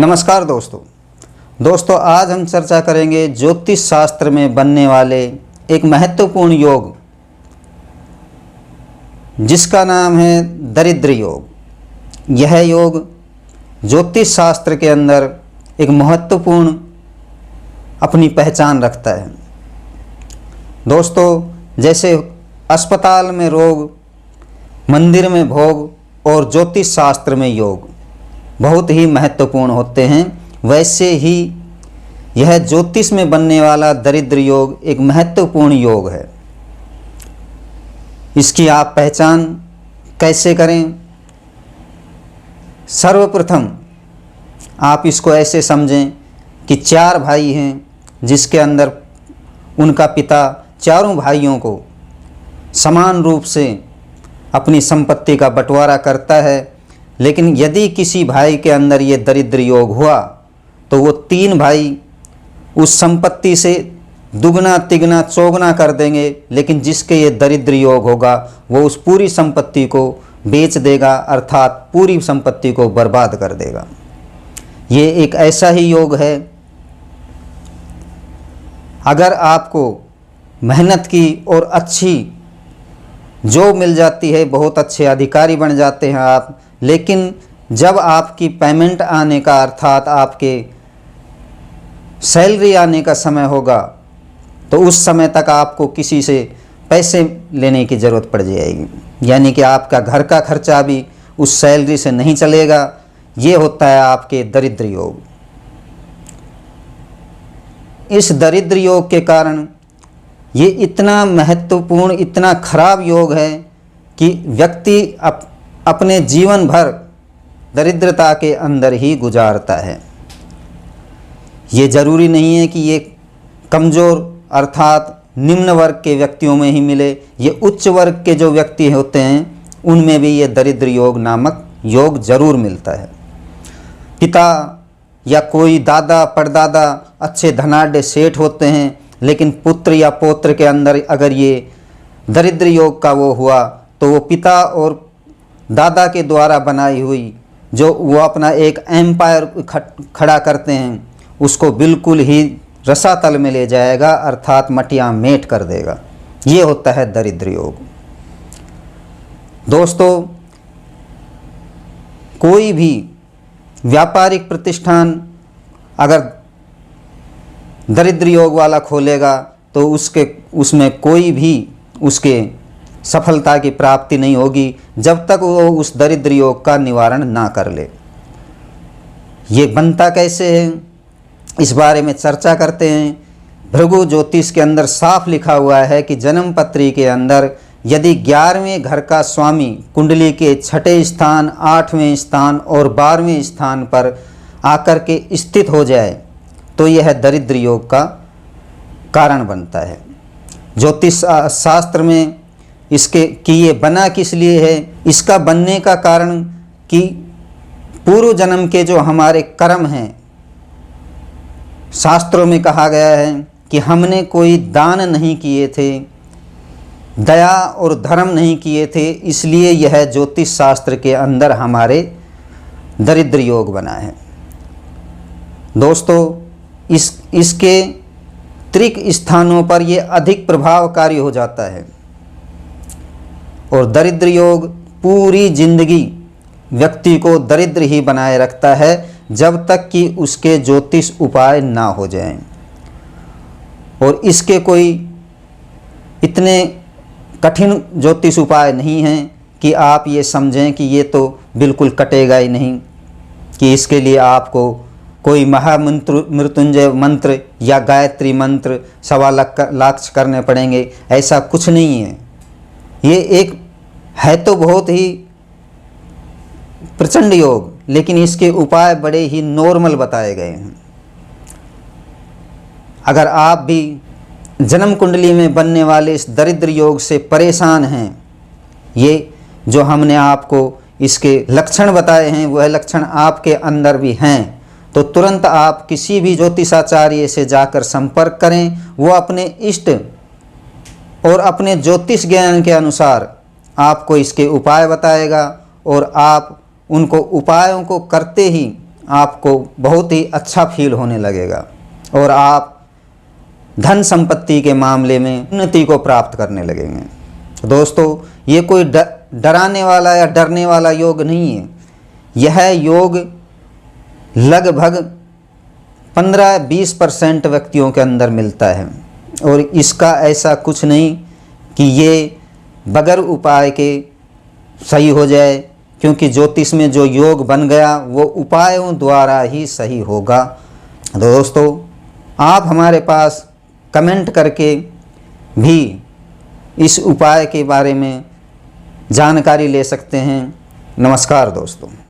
नमस्कार दोस्तों, आज हम चर्चा करेंगे ज्योतिष शास्त्र में बनने वाले एक महत्वपूर्ण योग जिसका नाम है दरिद्र योग। यह योग ज्योतिष शास्त्र के अंदर एक महत्वपूर्ण अपनी पहचान रखता है। दोस्तों, जैसे अस्पताल में रोग, मंदिर में भोग और ज्योतिष शास्त्र में योग बहुत ही महत्वपूर्ण होते हैं, वैसे ही यह ज्योतिष में बनने वाला दरिद्र योग एक महत्वपूर्ण योग है। इसकी आप पहचान कैसे करें? सर्वप्रथम आप इसको ऐसे समझें कि 4 भाई हैं, जिसके अंदर उनका पिता चारों भाइयों को समान रूप से अपनी संपत्ति का बंटवारा करता है। लेकिन यदि किसी भाई के अंदर ये दरिद्र योग हुआ तो वो 3 भाई उस संपत्ति से दुगना तिगना चौगुना कर देंगे, लेकिन जिसके ये दरिद्र योग होगा वो उस पूरी संपत्ति को बेच देगा, अर्थात पूरी संपत्ति को बर्बाद कर देगा। ये एक ऐसा ही योग है। अगर आपको मेहनत की और अच्छी जॉब मिल जाती है, बहुत अच्छे अधिकारी बन जाते हैं आप, लेकिन जब आपकी पेमेंट आने का, अर्थात आपके सैलरी आने का समय होगा तो उस समय तक आपको किसी से पैसे लेने की ज़रूरत पड़ जाएगी, यानी कि आपका घर का खर्चा भी उस सैलरी से नहीं चलेगा। ये होता है आपके दरिद्र योग। इस दरिद्र योग के कारण ये इतना महत्वपूर्ण, इतना खराब योग है कि व्यक्ति अपने जीवन भर दरिद्रता के अंदर ही गुजारता है। ये ज़रूरी नहीं है कि ये कमज़ोर अर्थात निम्न वर्ग के व्यक्तियों में ही मिले, ये उच्च वर्ग के जो व्यक्ति होते हैं उनमें भी ये दरिद्र योग नामक योग ज़रूर मिलता है। पिता या कोई दादा परदादा अच्छे धनाढ़ सेठ होते हैं, लेकिन पुत्र या पौत्र के अंदर अगर ये दरिद्र योग का वो हुआ तो वो पिता और दादा के द्वारा बनाई हुई जो वो अपना एक एम्पायर खड़ा करते हैं उसको बिल्कुल ही रसातल में ले जाएगा, अर्थात मटिया मेट कर देगा। ये होता है दरिद्र योग। दोस्तों, कोई भी व्यापारिक प्रतिष्ठान अगर दरिद्र योग वाला खोलेगा तो उसमें कोई भी उसके सफलता की प्राप्ति नहीं होगी जब तक वो उस दरिद्र योग का निवारण ना कर ले। ये बनता कैसे है, इस बारे में चर्चा करते हैं। भृगु ज्योतिष के अंदर साफ लिखा हुआ है कि जन्म पत्री के अंदर यदि 11वें घर का स्वामी कुंडली के 6ठे स्थान, 8वें स्थान और 12वें स्थान पर आकर के स्थित हो जाए तो यह दरिद्र योग का कारण बनता है। ज्योतिष शास्त्र में इसके कि ये बना किस लिए है, इसका बनने का कारण कि पूर्व जन्म के जो हमारे कर्म हैं, शास्त्रों में कहा गया है कि हमने कोई दान नहीं किए थे, दया और धर्म नहीं किए थे, इसलिए यह ज्योतिष शास्त्र के अंदर हमारे दरिद्र योग बना है। दोस्तों, इसके त्रिक स्थानों पर यह अधिक प्रभावकारी हो जाता है और दरिद्र योग पूरी जिंदगी व्यक्ति को दरिद्र ही बनाए रखता है जब तक कि उसके ज्योतिष उपाय ना हो जाएं। और इसके कोई इतने कठिन ज्योतिष उपाय नहीं हैं कि आप ये समझें कि ये तो बिल्कुल कटेगा ही नहीं, कि इसके लिए आपको कोई महामंत्र, मृत्युंजय मंत्र या गायत्री मंत्र 1.25 लाख करने पड़ेंगे, ऐसा कुछ नहीं है। ये एक है तो बहुत ही प्रचंड योग, लेकिन इसके उपाय बड़े ही नॉर्मल बताए गए हैं। अगर आप भी जन्म कुंडली में बनने वाले इस दरिद्र योग से परेशान हैं, ये जो हमने आपको इसके लक्षण बताए हैं वह लक्षण आपके अंदर भी हैं, तो तुरंत आप किसी भी ज्योतिषाचार्य से जाकर संपर्क करें। वो अपने इष्ट और अपने ज्योतिष ज्ञान के अनुसार आपको इसके उपाय बताएगा और आप उनको उपायों को करते ही आपको बहुत ही अच्छा फील होने लगेगा और आप धन संपत्ति के मामले में उन्नति को प्राप्त करने लगेंगे। दोस्तों, ये कोई डराने वाला या डरने वाला योग नहीं है। यह योग लगभग 15-20% व्यक्तियों के अंदर मिलता है और इसका ऐसा कुछ नहीं कि ये बगैर उपाय के सही हो जाए, क्योंकि ज्योतिष में जो योग बन गया वो उपायों द्वारा ही सही होगा। दोस्तों, आप हमारे पास कमेंट करके भी इस उपाय के बारे में जानकारी ले सकते हैं। नमस्कार दोस्तों।